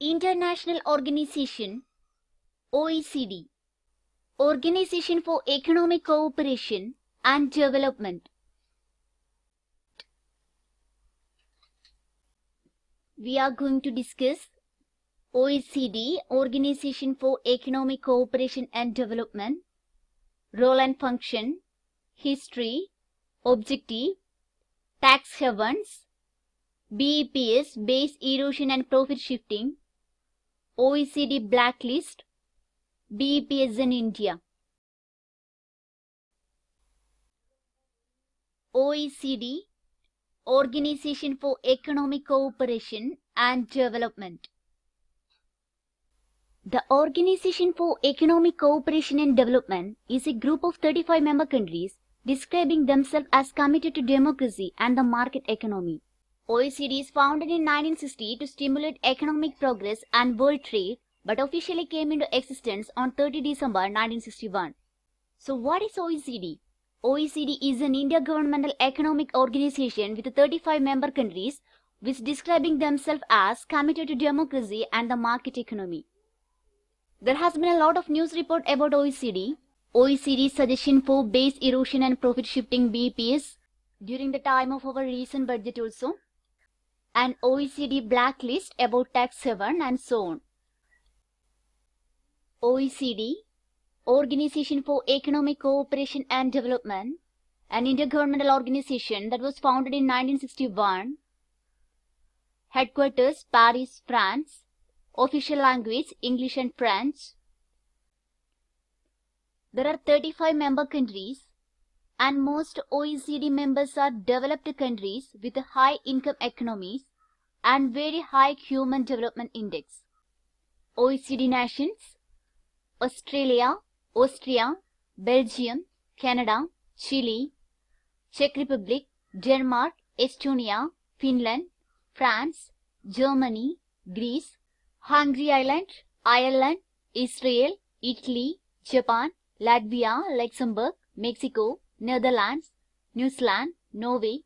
International Organization OECD, Organization for Economic Cooperation and Development. We are going to discuss OECD, Organization for Economic Cooperation and Development, role and function, history, objective, tax havens, BEPS, base erosion and profit shifting, OECD blacklist, BEPS in India. OECD, Organization for Economic Cooperation and Development. The Organization for Economic Cooperation and Development is a group of 35 member countries describing themselves as committed to democracy and the market economy. OECD is founded in 1960 to stimulate economic progress and world trade, but officially came into existence on 30 December 1961. So what is OECD? OECD is an intergovernmental economic organization with 35 member countries which describing themselves as committed to democracy and the market economy. There has been a lot of news report about OECD. OECD's suggestion for base erosion and profit shifting BEPS during the time of our recent budget also, and OECD blacklist about tax haven and so on. OECD, Organization for Economic Cooperation and Development, an intergovernmental organization that was founded in 1961. Headquarters Paris, France. Official language English and French. There are 35 member countries and most OECD members are developed countries with high income economies and very high human development index. OECD nations: Australia, Austria, Belgium, Canada, Chile, Czech Republic, Denmark, Estonia, Finland, France, Germany, Greece, Hungary Island, Ireland, Israel, Italy, Japan, Latvia, Luxembourg, Mexico, Netherlands, New Zealand, Norway,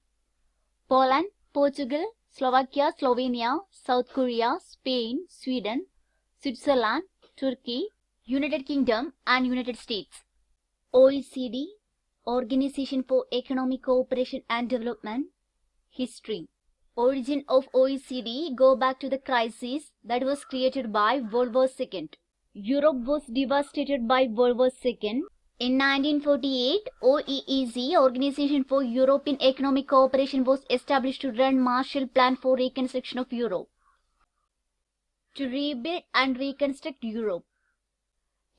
Poland, Portugal, Slovakia, Slovenia, South Korea, Spain, Sweden, Switzerland, Turkey, United Kingdom and United States. OECD, Organization for Economic Cooperation and Development. History. Origin of OECD go back to the crisis that was created by World War II. Europe was devastated by World War II. In 1948, OEEC, Organization for European Economic Cooperation, was established to run Marshall Plan for reconstruction of Europe, to rebuild and reconstruct Europe.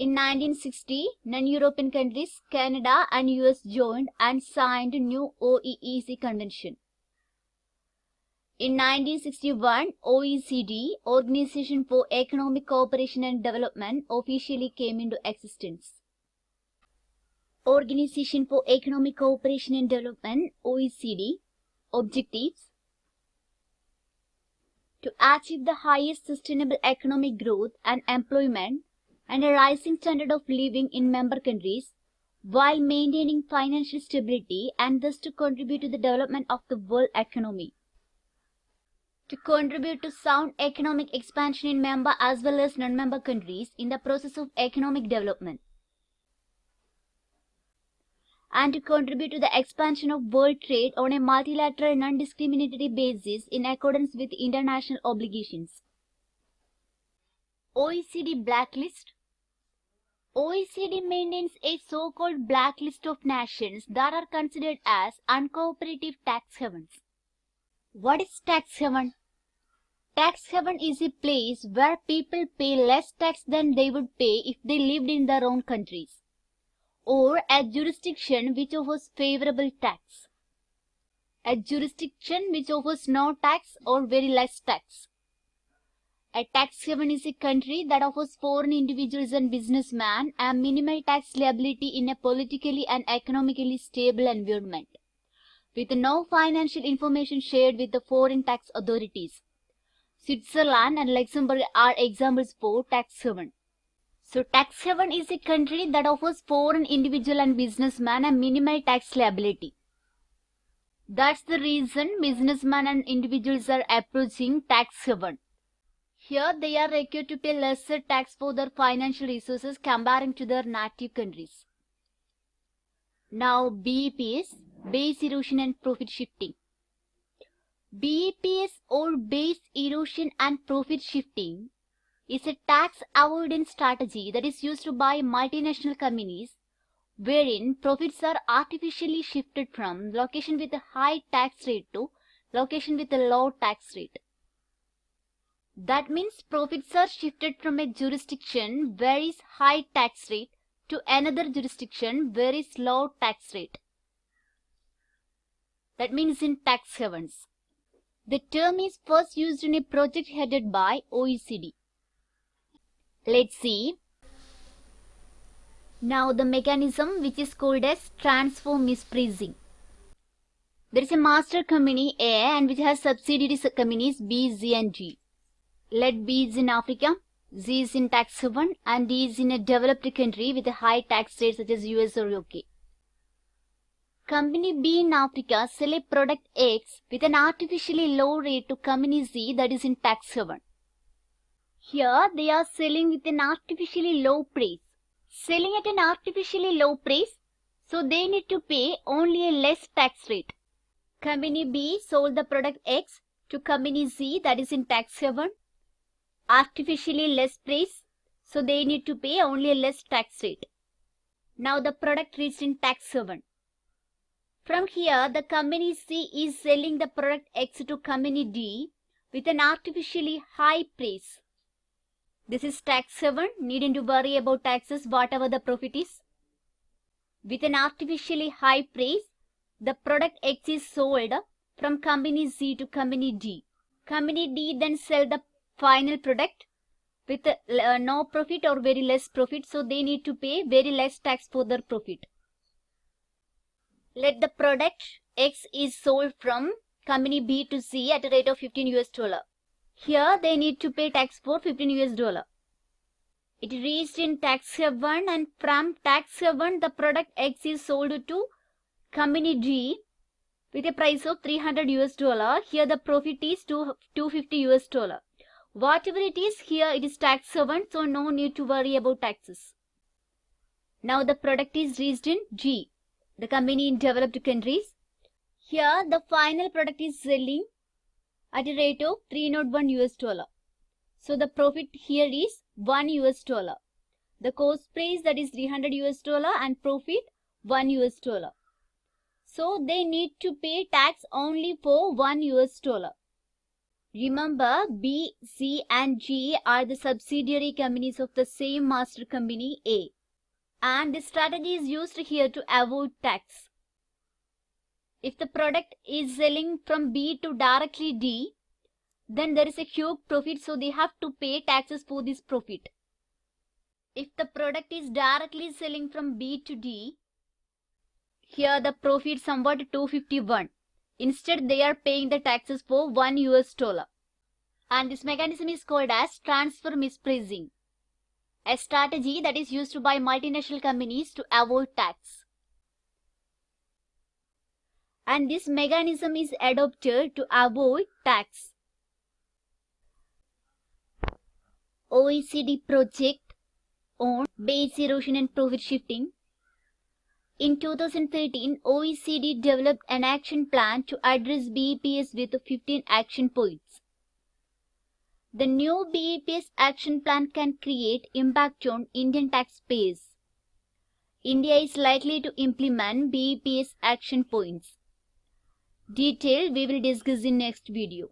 In 1960, non-European countries, Canada and US joined and signed new OEEC convention. In 1961, OECD, Organization for Economic Cooperation and Development, officially came into existence. Organization for Economic Cooperation and Development, OECD, objectives: to achieve the highest sustainable economic growth and employment and a rising standard of living in member countries while maintaining financial stability and thus to contribute to the development of the world economy. To contribute to sound economic expansion in member as well as non-member countries in the process of economic development. And to contribute to the expansion of world trade on a multilateral non-discriminatory basis in accordance with international obligations. OECD blacklist. OECD maintains a so-called blacklist of nations that are considered as uncooperative tax havens. What is tax haven? Tax haven is a place where people pay less tax than they would pay if they lived in their own countries, or a jurisdiction which offers favorable tax, a jurisdiction which offers no tax or very less tax. A tax haven is a country that offers foreign individuals and businessmen a minimal tax liability in a politically and economically stable environment, with no financial information shared with the foreign tax authorities. Switzerland and Luxembourg are examples for tax haven. So tax haven is a country that offers foreign individual and businessmen a minimal tax liability. That's the reason businessmen and individuals are approaching tax haven. Here they are required to pay lesser tax for their financial resources comparing to their native countries. Now BEPS, base erosion and profit shifting. BEPS or base erosion and profit shifting is a tax avoidance strategy that is used by multinational companies wherein profits are artificially shifted from location with a high tax rate to location with a low tax rate. That means profits are shifted from a jurisdiction where is high tax rate to another jurisdiction where is low tax rate. That means in tax havens. The term is first used in a project headed by OECD. Let's see. Now the mechanism which is called as transfer mispricing. There is a master company A and which has subsidiary companies B, Z and G. Let B is in Africa, Z is in tax haven and D is in a developed country with a high tax rate such as US or UK. Company B in Africa sell a product X with an artificially low rate to company Z that is in tax haven. Here they are selling with an artificially low price. Selling at an artificially low price, so they need to pay only a less tax rate. Company B sold the product X to company Z that is in tax haven. Artificially less price, so they need to pay only a less tax rate. Now the product reached in tax haven. From here, the company C is selling the product X to company D with an artificially high price. This is tax haven, needing to worry about taxes whatever the profit is. With an artificially high price, the product X is sold from company Z to company D. Company D then sell the final product with no profit or very less profit, so they need to pay very less tax for their profit. Let the product X is sold from company B to C at a rate of $15. Here they need to pay tax for $15. It reached in tax haven and from tax haven the product X is sold to company D with a price of $300. Here the profit is $250. Whatever it is, here it is tax haven, so no need to worry about taxes. Now the product is reached in G, the company in developed countries. Here the final product is selling at a rate of $301. So the profit here is $1. The cost price that is $300 and profit $1. So they need to pay tax only for $1. Remember, B, C and G are the subsidiary companies of the same master company A. And this strategy is used here to avoid tax. If the product is selling from B to directly D, then there is a huge profit, so they have to pay taxes for this profit. If the product is directly selling from B to D, here the profit somewhat $251. Instead, they are paying the taxes for $1. And this mechanism is called as transfer mispricing, a strategy that is used by multinational companies to avoid tax. And this mechanism is adopted to avoid tax. OECD project on base erosion and profit shifting. In 2013, OECD developed an action plan to address BEPS with 15 action points. The new BEPS action plan can create impact on Indian taxpayers. India is likely to implement BEPS action points. Detail we will discuss in next video.